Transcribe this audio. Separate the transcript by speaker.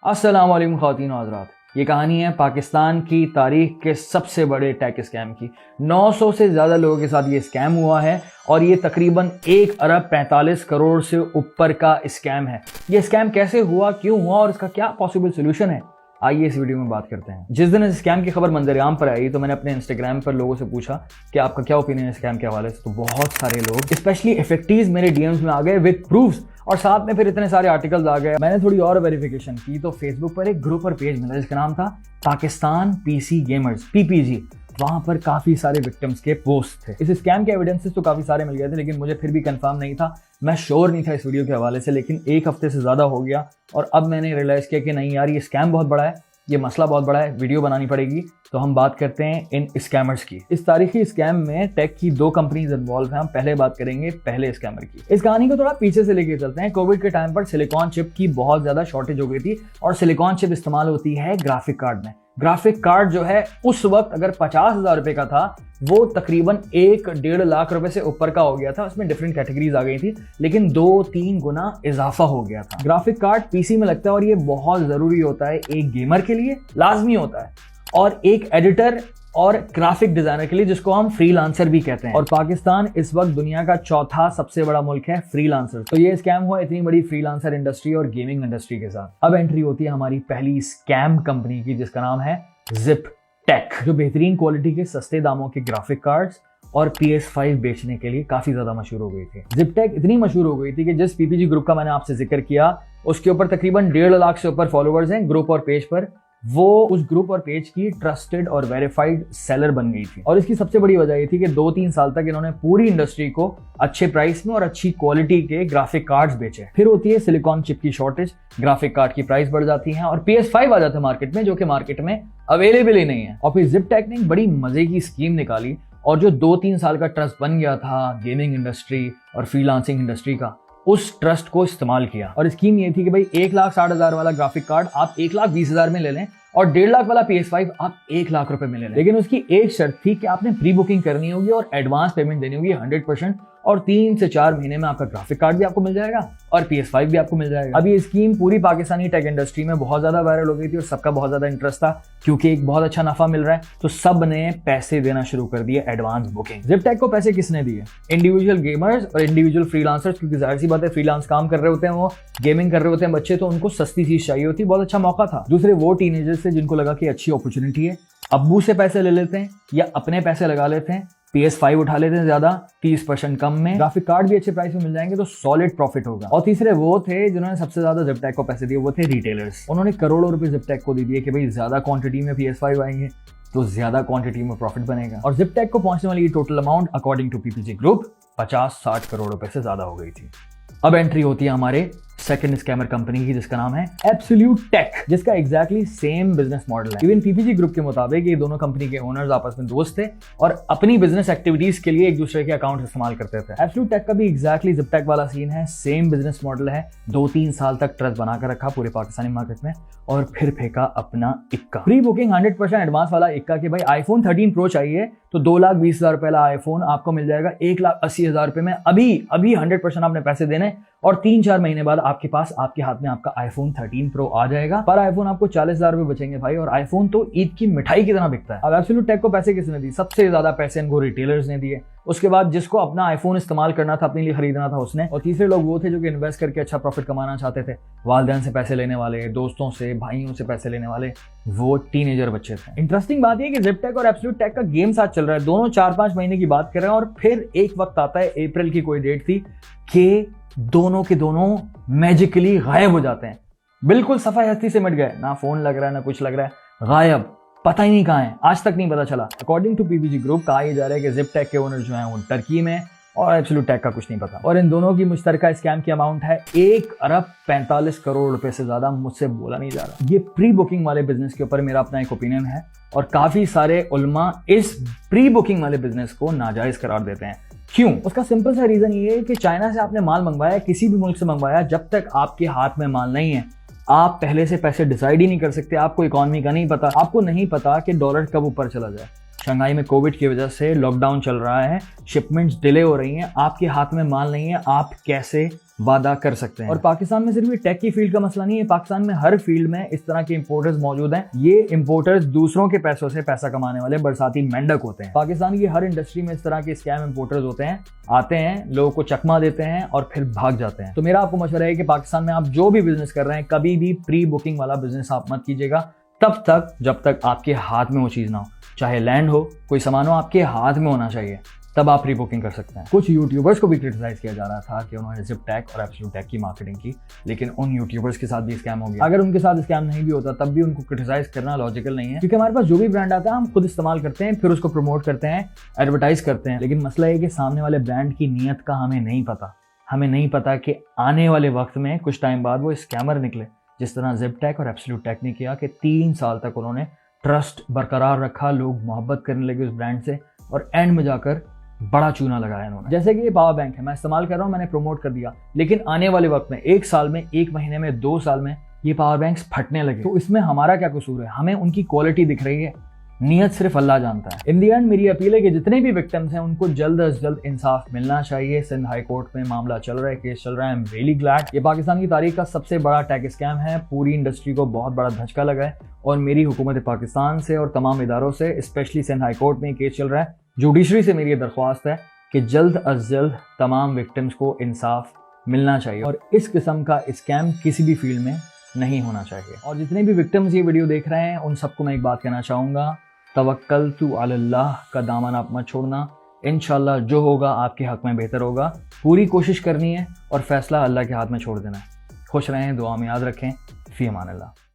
Speaker 1: अस्सलाम वालेकुम ख़वातीन और हज़रात, ये कहानी है पाकिस्तान की तारीख के सबसे बड़े टेक स्कैम की। 900 से ज़्यादा लोगों के साथ ये स्कैम हुआ है और ये तकरीबन 1 अरब 45 करोड़ से ऊपर का स्कैम है। ये स्कैम कैसे हुआ, क्यों हुआ और इसका क्या पॉसिबल सोल्यूशन है, आइए इस वीडियो में बात करते हैं। जिस दिन इस स्कैम की खबर मंजर-ए-आम पर आई तो मैंने अपने इंस्टाग्राम पर लोगों से पूछा कि आपका क्या ओपिनियन है स्कैम के हवाले से। तो बहुत सारे लोग स्पेशली इफेक्टिव्स मेरे डीएम्स में आ गए विद प्रूफ्स और साथ में फिर इतने सारे आर्टिकल्स आ गए। मैंने थोड़ी और वेरिफिकेशन की तो फेसबुक पर एक ग्रुप और पेज मिला जिसका नाम था पाकिस्तान पीसी गेमर्स पीपीजी। वहां पर काफी सारे विक्टिम्स के पोस्ट थे। इस स्कैम के एविडेंसेस तो काफी सारे मिल गए थे, लेकिन मुझे फिर भी कंफर्म नहीं था, मैं श्योर नहीं था इस वीडियो के हवाले से। लेकिन एक हफ्ते से ज्यादा हो गया और अब मैंने रियलाइज किया कि नहीं यार, ये स्कैम बहुत बड़ा है, ये मसला बहुत बड़ा है, वीडियो बनानी पड़ेगी। तो हम बात करते हैं इन स्कैमर्स की। इस तारीखी स्कैम में टेक की 2 कंपनीज इन्वॉल्व हैं। हम पहले बात करेंगे पहले स्कैमर की। इस कहानी को थोड़ा पीछे से लेके चलते हैं। कोविड के टाइम पर सिलिकॉन चिप की बहुत ज्यादा शॉर्टेज हो गई थी और सिलिकॉन चिप इस्तेमाल होती है ग्राफिक कार्ड में। ग्राफिक कार्ड जो है उस वक्त अगर 50,000 रुपए का था, वो तकरीबन 1-1.5 लाख रुपए से ऊपर का हो गया था। उसमें डिफरेंट कैटेगरीज आ गई थी, लेकिन 2-3 गुना इजाफा हो गया था। ग्राफिक कार्ड पीसी में लगता है और ये बहुत जरूरी होता है, एक गेमर के लिए लाजमी होता है और एक एडिटर और ग्राफिक डिजाइनर के लिए, जिसको हम फ्रीलांसर भी कहते हैं। और पाकिस्तान इस वक्त दुनिया का 4था सबसे बड़ा मुल्क है फ्रीलांसर। तो ये स्कैम हुआ इतनी बड़ी फ्रीलांसर इंडस्ट्री और गेमिंग इंडस्ट्री के साथ। अब एंट्री होती है हमारी पहली स्कैम कंपनी की, जिसका नाम है जिप टेक, जो बेहतरीन क्वालिटी के सस्ते दामों के ग्राफिक कार्ड्स और PS5 बेचने के लिए काफी ज्यादा मशहूर हो गई थी। जिप टेक इतनी मशहूर हो गई थी कि जिस पीपीजी ग्रुप का मैंने आपसे जिक्र किया, उसके ऊपर तकरीबन 1.5 लाख से ऊपर फॉलोअर्स हैं ग्रुप और पेज पर। वो उस ग्रुप और पेज की ट्रस्टेड और वेरीफाइड सेलर बन गई थी। और इसकी सबसे बड़ी वजह ये थी कि 2-3 साल तक इन्होंने पूरी इंडस्ट्री को अच्छे प्राइस में और अच्छी क्वालिटी के ग्राफिक कार्ड्स बेचे। फिर होती है सिलिकॉन चिप की शॉर्टेज, ग्राफिक कार्ड की प्राइस बढ़ जाती है और PS5 आ जाता है मार्केट में, जो कि मार्केट में अवेलेबल ही नहीं है। और फिर जिप टेक ने एक बड़ी मजे की स्कीम निकाली और जो 2-3 साल का ट्रस्ट बन गया था गेमिंग इंडस्ट्री और फ्रीलांसिंग इंडस्ट्री का, उस ट्रस्ट को इस्तेमाल किया। और स्कीम ये थी कि भाई 1,60,000 वाला ग्राफिक कार्ड आप 1,20,000 में ले लें और 1.5 लाख वाला PS5 आप 1 लाख रुपए में ले लें। लेकिन उसकी एक शर्त थी कि आपने प्री बुकिंग करनी होगी और एडवांस पेमेंट देनी होगी 100%, और 3 से 4 महीने में आपका ग्राफिक कार्ड भी आपको मिल जाएगा और PS5 भी आपको मिल जाएगा। अब ये स्कीम पूरी पाकिस्तानी टेक इंडस्ट्री में बहुत ज्यादा वायरल हो गई थी और सबका बहुत ज्यादा इंटरेस्ट था, क्योंकि एक बहुत अच्छा नफा मिल रहा है। तो सब ने पैसे देना शुरू कर दिए, एडवांस बुकिंग। जिप टेक को पैसे किसने दिए? इंडिविजुअल गेमर्स और इंडिविजुअल फ्रीलांसर्स, क्योंकि जाहिर सी बात है फ्रीलांस काम कर रहे होते हैं, वो गेमिंग कर रहे होते हैं बच्चे, तो उनको सस्ती चीज चाहिए होती, बहुत अच्छा मौका था। दूसरे वो टीनेजर्स थे जिनको लगा कि अच्छी अपॉर्चुनिटी है, अब्बू से पैसे ले लेते हैं या अपने पैसे लगा लेते हैं, PS5 उठा लेते हैं ज्यादा 30% कम में, ग्राफिक कार्ड भी अच्छे प्राइस में मिल जाएंगे, तो सॉलिड प्रॉफिट होगा। और तीसरे वो थे जिन्होंने सबसे ज्यादा जिप टेक को पैसे दिए, वो थे रिटेलर्स। उन्होंने करोड़ों रुपए जिप टेक को दे दिए कि भाई ज्यादा क्वांटिटी में PS5 आएंगे तो ज्यादा क्वांटिटी में प्रॉफिट बनेगा। और जिप टेक को पहुंचने वाली total amount according to PPG group 50-60 crore रुपए से ज्यादा हो गई थी। अब एंट्री होती है हमारे सेकंड स्कैमर कंपनी की, जिसका नाम है एब्सोल्यूट टेक, जिसका एग्जैक्टली सेम बिजनेस मॉडल है। इवन पीपीजी ग्रुप के मुताबिक ये दोनों कंपनी के ओनर्स आपस में दोस्त थे और अपनी बिजनेस एक्टिविटीज के लिए एक दूसरे के अकाउंट इस्तेमाल करते थे। एब्सोल्यूट टेक का भी एग्जैक्टली जिप टेक वाला सीन है, सेम बिजनेस मॉडल है। 2-3 साल तक ट्रस्ट बनाकर रखा पूरे पाकिस्तानी मार्केट में और फिर फेंका अपना इक्का। प्री बुकिंग 100% एडवांस वाला इक्का कि भाई iPhone 13 Pro चाहिए तो 2,20,000 रुपए वाला आईफोन आपको मिल जाएगा 1,80,000 रुपए में। अभी 100% आपने पैसे देने और 3-4 महीने बाद आपके पास आपके हाथ में आपका iPhone 13 Pro आ जाएगा। पर आईफोन आपको 40,000 रुपए बचेंगे भाई, और आईफोन तो ईद की मिठाई की तरह बिकता है। अब एब्सोल्यूट टेक को पैसे किसने दिए? सबसे ज्यादा पैसे इनको रिटेलर्स ने दिए। उसके बाद जिसको अपना आईफोन इस्तेमाल करना था, अपने लिए खरीदना था, उसने। और तीसरे लोग वो थे जो कि इन्वेस्ट करके अच्छा प्रॉफिट कमाना चाहते थे, वालिदैन से पैसे लेने वाले, दोस्तों से, भाइयों से पैसे लेने वाले, वो टीनेजर बच्चे थे। इंटरेस्टिंग बात यह कि जिप टेक और एब्सोल्यूट टेक का गेम साथ चल रहा है, दोनों 4-5 महीने की बात कर रहे हैं और फिर एक वक्त आता है, अप्रैल की कोई डेट थी, कि दोनों के दोनों मैजिकली गायब हो जाते हैं। बिल्कुल सफाई हस्ती से मिट गए, ना फोन लग रहा है ना कुछ लग रहा है, गायब, पता ही नहीं कहां है, आज तक नहीं पता चला। अकॉर्डिंग टू पीपीजी ग्रुप कहा यह जा रहा है कि जिप टेक के ओनर जो हैं वो टर्की में और एब्सोल्यूट टेक का कुछ नहीं पता। और इन दोनों की मुश्तरका स्कैम की अमाउंट है 1 अरब 45 करोड़ रुपए से ज्यादा। मुझसे बोला नहीं जा रहा। ये प्री बुकिंग वाले बिजनेस के ऊपर मेरा अपना एक ओपिनियन है और काफी सारे उलमा इस प्री बुकिंग वाले बिजनेस को नाजायज करार देते हैं। क्यों? उसका सिंपल सा रीजन ये है कि चाइना से आपने माल मंगवाया, किसी भी मुल्क से मंगवाया, जब तक आपके हाथ में माल नहीं है आप पहले से पैसे डिसाइड ही नहीं कर सकते। आपको इकोनॉमी का नहीं पता, आपको नहीं पता कि डॉलर कब ऊपर चला जाए। शंघाई में कोविड की वजह से लॉकडाउन चल रहा है, शिपमेंट्स डिले हो रही हैं, आपके हाथ में माल नहीं है, आप कैसे वादा कर सकते हैं। और पाकिस्तान में सिर्फ ये टेक की फील्ड का मसला नहीं है, पाकिस्तान में हर फील्ड में इस तरह के इंपोर्टर्स मौजूद हैं। ये इंपोर्टर्स दूसरों के पैसों से पैसा कमाने वाले बरसाती मेंढक होते हैं। पाकिस्तान की हर इंडस्ट्री में इस तरह के स्कैम इंपोर्टर्स होते हैं, आते हैं, लोगों को चकमा देते हैं और फिर भाग जाते हैं। तो मेरा आपको मशवरा है कि पाकिस्तान में आप जो भी बिजनेस कर रहे हैं, कभी भी प्री बुकिंग वाला बिजनेस आप मत कीजिएगा तब तक जब तक आपके हाथ में वो चीज ना हो। चाहे लैंड हो, कोई सामान हो, आपके हाथ में होना चाहिए, तब आप प्री बुकिंग कर सकते हैं। कुछ यूट्यूबर्स को भी क्रिटिसाइज किया जा रहा था कि उन्होंने ZipTech और एब्सोल्यूट की मार्केटिंग की, लेकिन उन यूट्यूबर्स के साथ भी स्कैम हो गया। अगर उनके साथ स्कैम नहीं भी होता तब भी उनको क्रिटिसाइज करना लॉजिकल नहीं है, क्योंकि हमारे पास जो भी ब्रांड आता है हम खुद इस्तेमाल करते हैं, फिर उसको प्रमोट करते हैं, एडवर्टाइज करते हैं। लेकिन मसला है कि सामने वाले ब्रांड की नीयत का हमें नहीं पता। हमें नहीं पता कि आने वाले वक्त में कुछ टाइम बाद वो स्कैमर निकले, जिस तरह ZipTech और एब्सोल्यूट ने किया कि 3 साल तक उन्होंने ट्रस्ट बरकरार रखा, लोग मोहब्बत करने लगे उस ब्रांड से, और एंड में जाकर बड़ा चूना लगाया इन्होंने। जैसे कि ये पावर बैंक है, मैं इस्तेमाल कर रहा हूँ, मैंने प्रमोट कर दिया, लेकिन आने वाले वक्त में 1 साल में, 1 महीने में, 2 साल में ये पावर बैंक्स फटने लगे। तो इसमें हमारा क्या कसूर है? हमें उनकी क्वालिटी दिख रही है, नियत सिर्फ अल्लाह जानता है। इन दी एंड मेरी अपील है कि जितने भी विक्टिम्स हैं उनको जल्द अज जल्द इंसाफ मिलना चाहिए। सिंध हाई कोर्ट में मामला चल रहा है, केस चल रहा है, आई एम रियली ग्लैड। ये पाकिस्तान की तारीख का सबसे बड़ा टेक स्कैम है, पूरी इंडस्ट्री को बहुत बड़ा धचका लगा है, और मेरी हुकूमत पाकिस्तान से और तमाम इदारों से, स्पेशली सिंध हाई कोर्ट में केस चल रहा है, जुडिशरी से मेरी दरख्वास्त है कि जल्द अज जल्द तमाम विक्टिम्स को इंसाफ मिलना चाहिए, और इस किस्म का स्कैम किसी भी फील्ड में नहीं होना चाहिए। और जितने भी विक्टिम्स ये वीडियो देख रहे हैं उन सबको मैं एक बात कहना चाहूँगा, तवक्कलतु अलल्लाह का दामन आप मत छोड़ना। इंशाल्लाह जो होगा आपके हक में बेहतर होगा। पूरी कोशिश करनी है और फैसला अल्लाह के हाथ में छोड़ देना है। खुश रहें, दुआ में याद रखें। फी अमान अल्लाह।